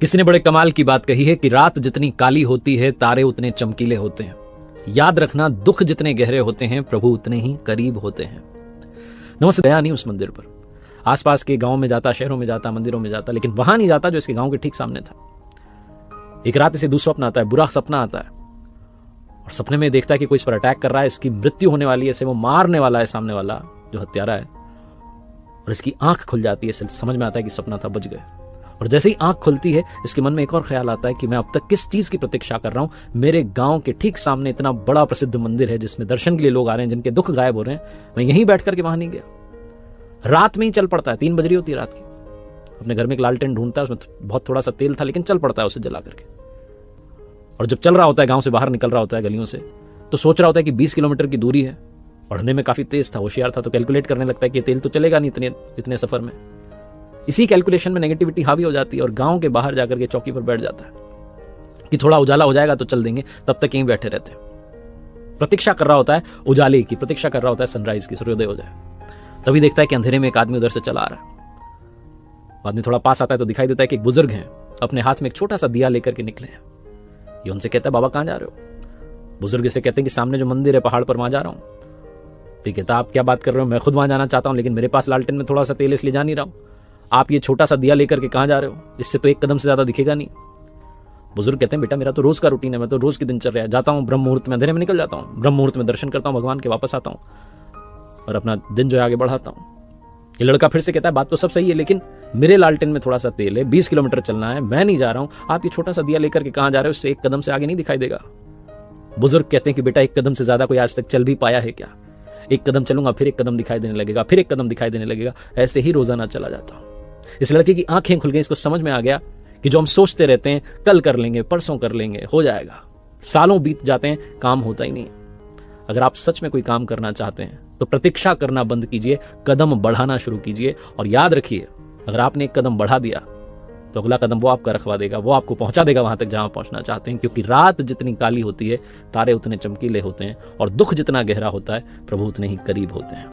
किसी ने बड़े कमाल की बात कही है कि रात जितनी काली होती है तारे उतने चमकीले होते हैं। याद रखना, दुख जितने गहरे होते हैं प्रभु उतने ही करीब होते हैं। नमस्ते गया नहीं उस मंदिर पर, आसपास के गांव में जाता, शहरों में जाता, मंदिरों में जाता, लेकिन वहां नहीं जाता जो इसके गांव के ठीक सामने था। एक रात इसे दुस्वप्न आता है, बुरा सपना आता है और सपने में देखता है कि कोई इस पर अटैक कर रहा है, इसकी मृत्यु होने वाली है, इसे वो मारने वाला है सामने वाला जो हत्यारा है। और इसकी आंख खुल जाती है, समझ में आता है कि सपना था, बच गए। और जैसे ही आंख खुलती है इसके मन में एक और ख्याल आता है कि मैं अब तक किस चीज की प्रतीक्षा कर रहा हूं। मेरे गांव के ठीक सामने इतना बड़ा प्रसिद्ध मंदिर है जिसमें दर्शन के लिए लोग आ रहे हैं, जिनके दुख गायब हो रहे हैं, मैं यहीं बैठ करके वहां नहीं गया। रात में ही चल पड़ता है, 3 बज रही होती है रात की। अपने घर में एक लालटेन ढूंढता है, उसमें बहुत थोड़ा सा तेल था लेकिन चल पड़ता है उसे जला करके। और जब चल रहा होता है, गांव से बाहर निकल रहा होता है गलियों से, तो सोच रहा होता है कि 20 किलोमीटर की दूरी है। पढ़ने में काफी तेज था, होशियार था, तो कैलकुलेट करने लगता है कि तेल तो चलेगा नहीं इतने सफर में। इसी कैलकुलेशन में नेगेटिविटी हावी हो जाती है और गांव के बाहर जाकर के चौकी पर बैठ जाता है कि थोड़ा उजाला हो जाएगा तो चल देंगे, तब तक यहीं बैठे रहते हैं। प्रतीक्षा कर रहा होता है उजाले की, प्रतीक्षा कर रहा होता है सनराइज की, सूर्योदय हो जाए। तभी देखता है कि अंधेरे में एक आदमी उधर से चला आ रहा है। आदमी थोड़ा पास आता है तो दिखाई देता है कि एक बुजुर्ग हैं, अपने हाथ में एक छोटा सा दिया लेकर के निकले हैं। ये उनसे कहता है, बाबा कहां जा रहे हो? बुजुर्ग से कहते हैं कि सामने जो मंदिर है पहाड़ पर, वहां जा रहा हूं। तो कहता, आप क्या बात कर रहे हो? मैं खुद वहां जाना चाहता हूं लेकिन मेरे पास लालटेन में थोड़ा सा तेल, इसलिए जा नहीं रहा हूं। आप ये छोटा सा दिया लेकर के कहां जा रहे हो? इससे तो 1 कदम से ज्यादा दिखेगा नहीं। बुजुर्ग कहते हैं, बेटा मेरा तो रोज का रूटीन है, मैं तो रोज की दिनचर्या है। जाता हूं ब्रह्म मुहूर्त में, अंधेरे में निकल जाता हूं, ब्रह्म मुहूर्त में दर्शन करता हूं भगवान के, वापस आता हूं और अपना दिन जो है आगे बढ़ाता हूं। ये लड़का फिर से कहता है, बात तो सब सही है लेकिन मेरे लालटेन में थोड़ा सा तेल है, 20 किलोमीटर चलना है, मैं नहीं जा रहा हूं। आप ये छोटा सा दिया लेकर के कहां जा रहे हो? इससे 1 कदम से आगे नहीं दिखाई देगा। बुजुर्ग कहते हैं कि बेटा 1 कदम से ज्यादा कोई आज तक चल भी पाया है क्या? 1 कदम चलूंगा, फिर 1 कदम दिखाई देने लगेगा, फिर 1 कदम दिखाई देने लगेगा, ऐसे ही रोजाना चला जाता हूं। इस लड़के की आंखें खुल गई, इसको समझ में आ गया कि जो हम सोचते रहते हैं कल कर लेंगे, परसों कर लेंगे, हो जाएगा, सालों बीत जाते हैं, काम होता ही नहीं। अगर आप सच में कोई काम करना चाहते हैं तो प्रतीक्षा करना बंद कीजिए, कदम बढ़ाना शुरू कीजिए। और याद रखिए, अगर आपने 1 कदम बढ़ा दिया तो अगला कदम वो आपका रखवा देगा, वो आपको पहुंचा देगा वहां तक जहां पहुंचना चाहते हैं। क्योंकि रात जितनी काली होती है तारे उतने चमकीले होते हैं और दुख जितना गहरा होता है प्रभु उतने ही करीब होते हैं।